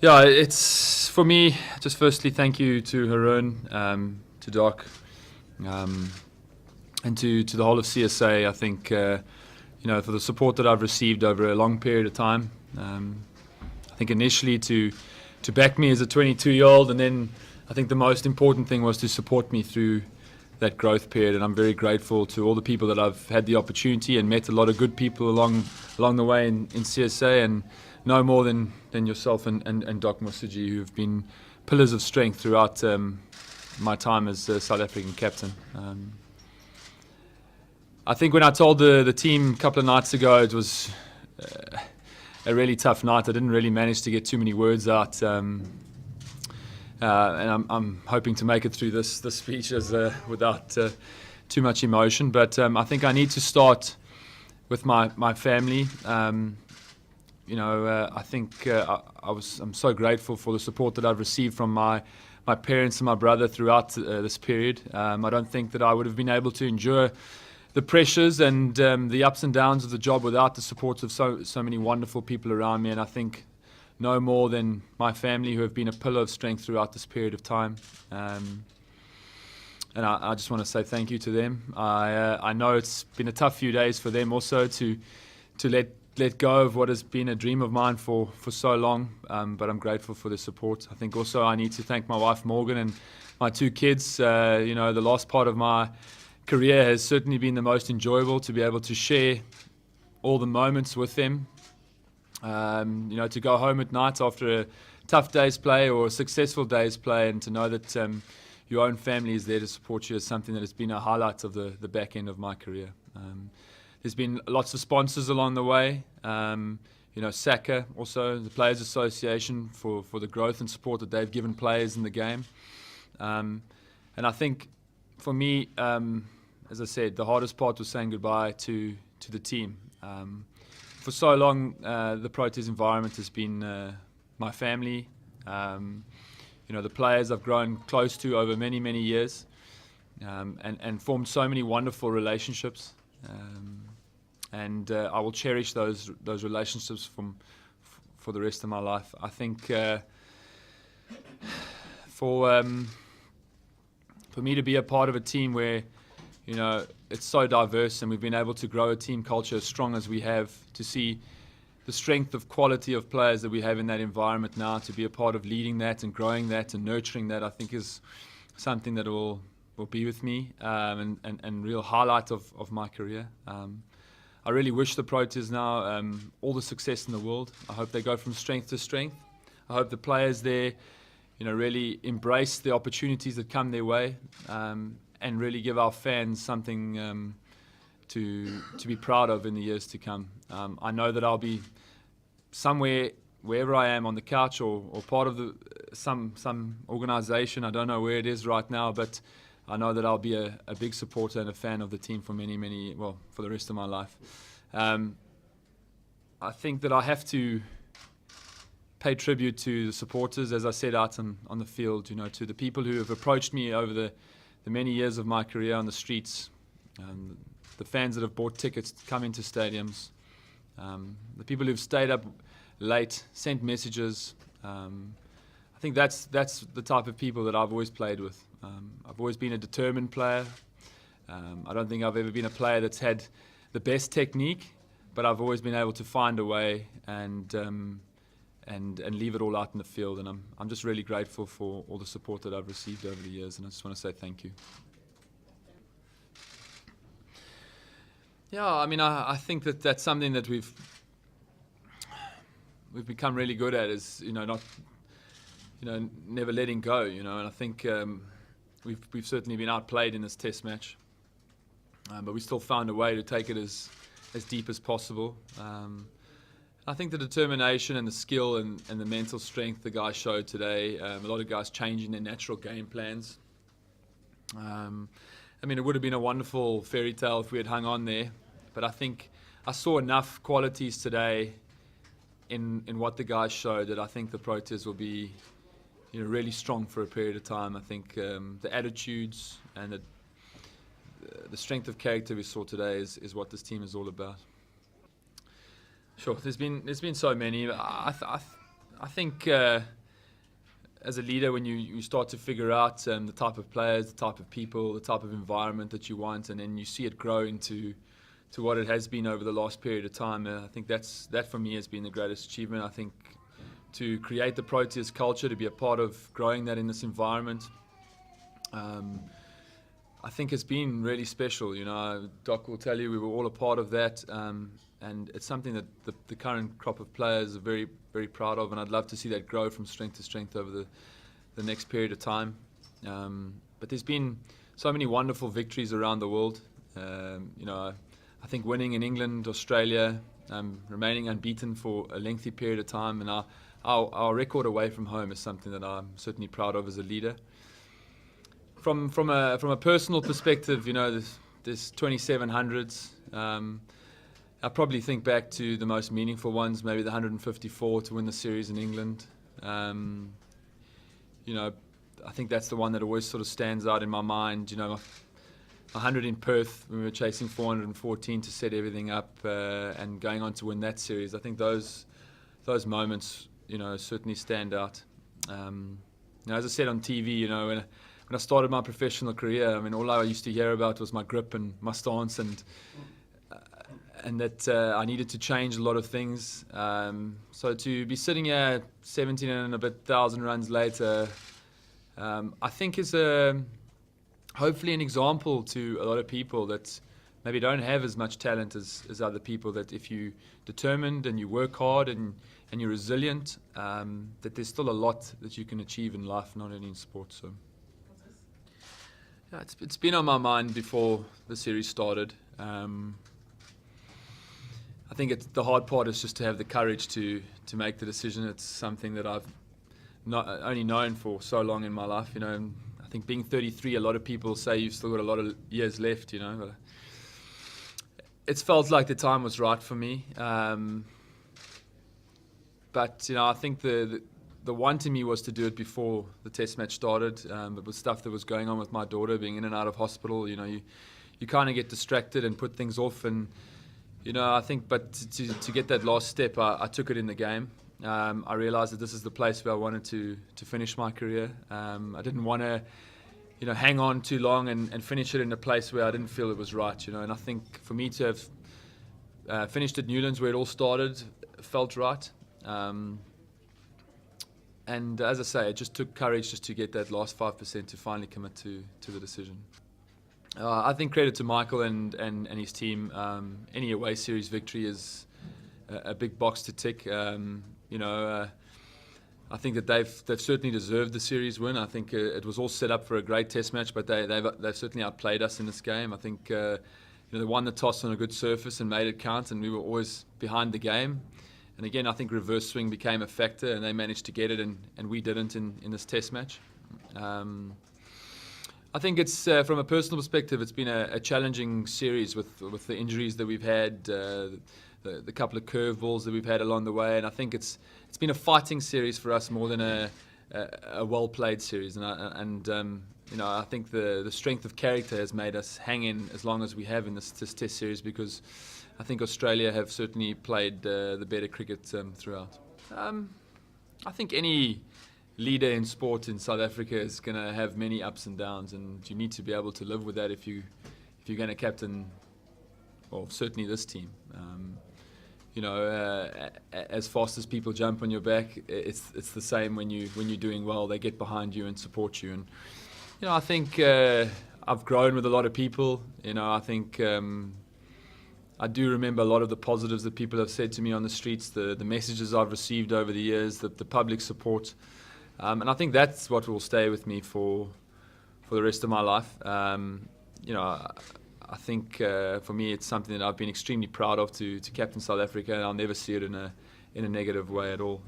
Yeah, it's for me. Just firstly, thank you to Haroon, to Doc, um, and to the whole of CSA. I think for the support that I've received over a long period of time. I think initially to back me as a 22-year-old, and then I think the most important thing was to support me through that growth period. And I'm very grateful to all the people that I've had the opportunity and met a lot of good people along the way in CSA, and no more than yourself and Doc Musiji, who have been pillars of strength throughout my time as South African captain. I think when I told the team a couple of nights ago, it was a really tough night. I didn't really manage to get too many words out, and I'm hoping to make it through this speech without too much emotion. But I think I need to start with my family. I think I'm so grateful for the support that I've received from my parents and my brother throughout this period. I don't think that I would have been able to endure the pressures and the ups and downs of the job without the support of so many wonderful people around me. And I think no more than my family, who have been a pillar of strength throughout this period of time. And I just want to say thank you to them. I know it's been a tough few days for them also to let go of what has been a dream of mine for so long, but I'm grateful for the support. I think also I need to thank my wife Morgan and my two kids. The last part of my career has certainly been the most enjoyable, to be able to share all the moments with them. To go home at night after a tough day's play or a successful day's play, and to know that your own family is there to support you, is something that has been a highlight of the back end of my career. There's been lots of sponsors along the way. SACA, also the Players Association, for the growth and support that they've given players in the game. And I think for me, as I said, the hardest part was saying goodbye to the team. For so long, the Proteas environment has been my family. The players I've grown close to over many, many years, and formed so many wonderful relationships. And I will cherish those relationships for the rest of my life. I think for me to be a part of a team where it's so diverse, and we've been able to grow a team culture as strong as we have, to see the strength of quality of players that we have in that environment now, to be a part of leading that and growing that and nurturing that, I think is something that will be with me, and real highlight of my career. I really wish the Proteas now all the success in the world. I hope they go from strength to strength. I hope the players there really embrace the opportunities that come their way, and really give our fans something to be proud of in the years to come. I know that I'll be somewhere, wherever I am, on the couch or part of some organisation. I don't know where it is right now, but I know that I'll be a big supporter and a fan of the team for for the rest of my life. I think that I have to pay tribute to the supporters, as I said out on the field, to the people who have approached me over the many years of my career on the streets, the fans that have bought tickets to come into stadiums, the people who've stayed up late, sent messages. I think that's the type of people that I've always played with. I've always been a determined player. I don't think I've ever been a player that's had the best technique, but I've always been able to find a way and leave it all out in the field. And I'm just really grateful for all the support that I've received over the years, and I just want to say thank you. Yeah, I mean, I think that's something that we've become really good at, is never letting go, and I think we've certainly been outplayed in this Test match, but we still found a way to take it as deep as possible. I think the determination and the skill and the mental strength the guys showed today, a lot of guys changing their natural game plans. It would have been a wonderful fairy tale if we had hung on there, but I think I saw enough qualities today in what the guys showed that I think the Proteas will be really strong for a period of time. I think the attitudes and the strength of character we saw today is what this team is all about. Sure, there's been so many. I I think as a leader, when you start to figure out the type of players, the type of people, the type of environment that you want, and then you see it grow into what it has been over the last period of time, I think that for me has been the greatest achievement. I think to create the Proteas culture, to be a part of growing that in this environment, I think it's been really special. Doc will tell you we were all a part of that, and it's something that the current crop of players are very, very proud of, and I'd love to see that grow from strength to strength over the next period of time. But there's been so many wonderful victories around the world. I think winning in England, Australia, remaining unbeaten for a lengthy period of time, and our record away from home is something that I'm certainly proud of as a leader. From a personal perspective, there's 2700s. I probably think back to the most meaningful ones, maybe the 154 to win the series in England. I think that's the one that always sort of stands out in my mind. 100 in Perth when we were chasing 414 to set everything up and going on to win that series. I think those moments, certainly stand out. As I said on TV, when I started my professional career, all I used to hear about was my grip and my stance, and that I needed to change a lot of things. So to be sitting here 17 and a bit thousand runs later, I think is hopefully an example to a lot of people that maybe don't have as much talent as other people, that if you're determined and you work hard and you're resilient, that there's still a lot that you can achieve in life, not only in sports. So yeah, it's been on my mind before the series started. I think the hard part is just to have the courage to make the decision. It's something that I've not only known for so long in my life. I think being 33, a lot of people say you've still got a lot of years left. But it's felt like the time was right for me. But I think the want in me was to do it before the test match started. But with stuff that was going on with my daughter being in and out of hospital, you kind of get distracted and put things off. And I think, but to get that last step, I took it in the game. I realized that this is the place where I wanted to finish my career. I didn't want to, hang on too long and finish it in a place where I didn't feel it was right. And I think for me to have finished at Newlands, where it all started, felt right. And as I say, it just took courage just to get that last 5% to finally commit to the decision. I think credit to Michael and his team. Any away series victory is a big box to tick. I think that they've certainly deserved the series win. I think it was all set up for a great test match, but they've certainly outplayed us in this game. I think they won the toss on a good surface and made it count, and we were always behind the game. And again, I think reverse swing became a factor, and they managed to get it, and we didn't in this test match. I think it's from a personal perspective, it's been a challenging series with the injuries that we've had, the couple of curveballs that we've had along the way, and I think it's been a fighting series for us more than a well played series. And I think the strength of character has made us hang in as long as we have in this test series, because I think Australia have certainly played the better cricket throughout. I think any leader in sport in South Africa is going to have many ups and downs, and you need to be able to live with that if you're going to captain, well, certainly this team. As fast as people jump on your back, it's the same when you're doing well. They get behind you and support you. And I think I've grown with a lot of people. I think I do remember a lot of the positives that people have said to me on the streets, the messages I've received over the years, the public support. And I think that's what will stay with me for the rest of my life. I think for me it's something that I've been extremely proud of to captain South Africa, and I'll never see it in a negative way at all.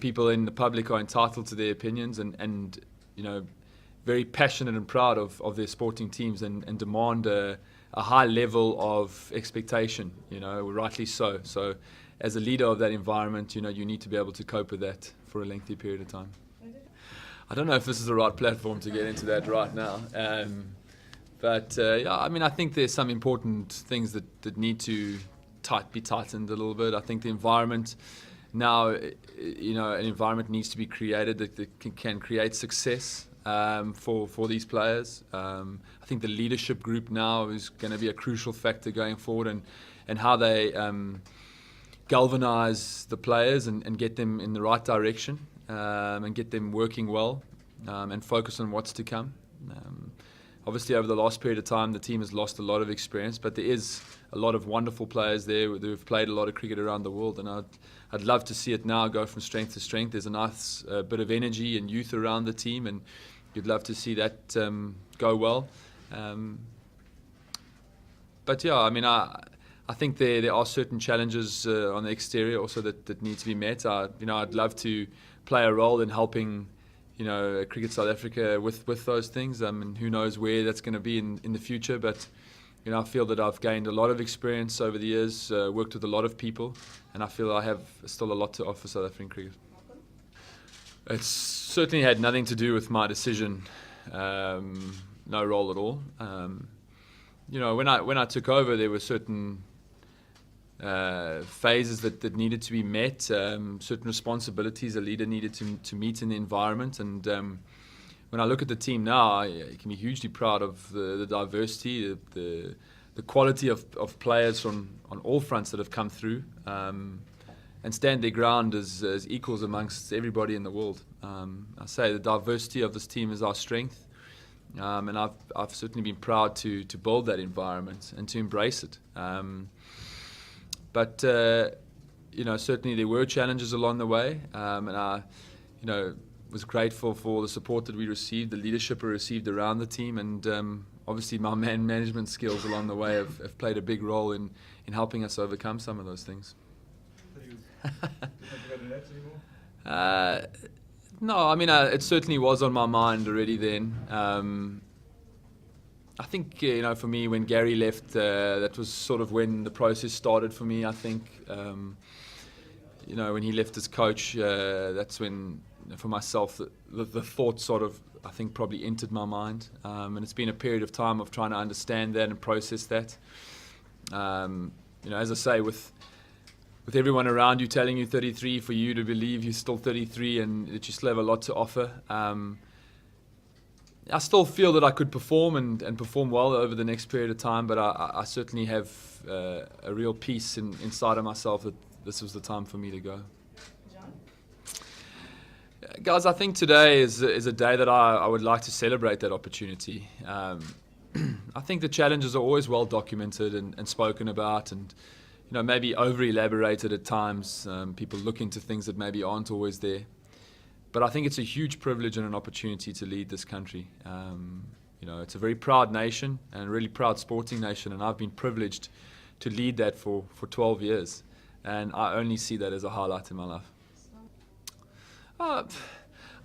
People in the public are entitled to their opinions and very passionate and proud of their sporting teams and demand a high level of expectation, rightly so. So as a leader of that environment, you need to be able to cope with that for a lengthy period of time. I don't know if this is the right platform to get into that right now. I think there's some important things that need to be tightened a little bit. I think the environment now, an environment needs to be created that can create success for these players. I think the leadership group now is going to be a crucial factor going forward, and how they galvanize the players and get them in the right direction, and get them working well, and focus on what's to come. Obviously, over the last period of time, the team has lost a lot of experience, but there is a lot of wonderful players there who've played a lot of cricket around the world, and I'd love to see it now go from strength to strength. There's a nice bit of energy and youth around the team, and you'd love to see that go well. But yeah, I mean, I think there are certain challenges on the exterior also that need to be met. I'd love to play a role in helping Cricket South Africa with those things. And who knows where that's going to be in the future. But I feel that I've gained a lot of experience over the years, worked with a lot of people, and I feel I have still a lot to offer South African cricket. It's certainly had nothing to do with my decision. No role at all. When I took over, there were certain phases that needed to be met, certain responsibilities a leader needed to meet in the environment. And when I look at the team now, I can be hugely proud of the diversity, the quality of players on all fronts that have come through, and stand their ground as equals amongst everybody in the world. I say the diversity of this team is our strength, and I've certainly been proud to build that environment and to embrace it. But certainly there were challenges along the way, and I was grateful for the support that we received, the leadership we received around the team, and obviously my management skills along the way have played a big role in helping us overcome some of those things. No, I mean, it certainly was on my mind already then. I think, for me, when Gary left, that was sort of when the process started for me, I think. When he left as coach, that's when, for myself, the thought sort of, I think, probably entered my mind. And it's been a period of time of trying to understand that and process that. As I say, with everyone around you telling you 33, for you to believe you're still 33 and that you still have a lot to offer. I still feel that I could perform and perform well over the next period of time, but I certainly have a real peace inside of myself that this was the time for me to go. John? Guys, I think today is a day that I would like to celebrate that opportunity. I think the challenges are always well documented and spoken about, and maybe over-elaborated at times. People look into things that maybe aren't always there. But I think it's a huge privilege and an opportunity to lead this country. It's a very proud nation and a really proud sporting nation, and I've been privileged to lead that for 12 years. And I only see that as a highlight in my life. I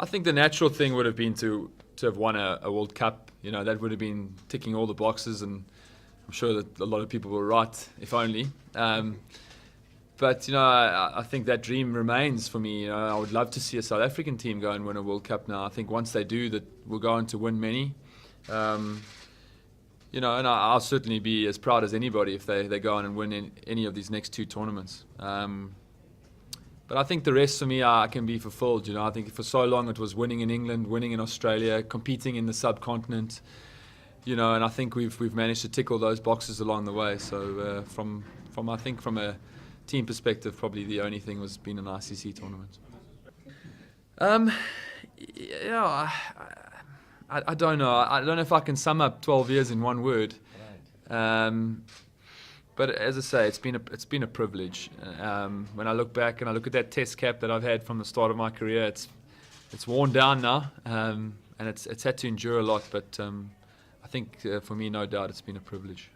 think the natural thing would have been to have won a World Cup. That would have been ticking all the boxes, and I'm sure that a lot of people were right, if only. But I think that dream remains for me. I would love to see a South African team go and win a World Cup now. I think once they do, that we'll go on to win many. And I'll certainly be as proud as anybody if they go on and win any of these next two tournaments. But I think the rest for me, I can be fulfilled. I think for so long it was winning in England, winning in Australia, competing in the subcontinent. And I think we've managed to tick all those boxes along the way. So from a team perspective, probably the only thing was being an ICC tournament. I don't know. I don't know if I can sum up 12 years in one word. But as I say, it's been a privilege. When I look back and I look at that test cap that I've had from the start of my career, it's worn down now, and it's had to endure a lot. But I think for me, no doubt, it's been a privilege.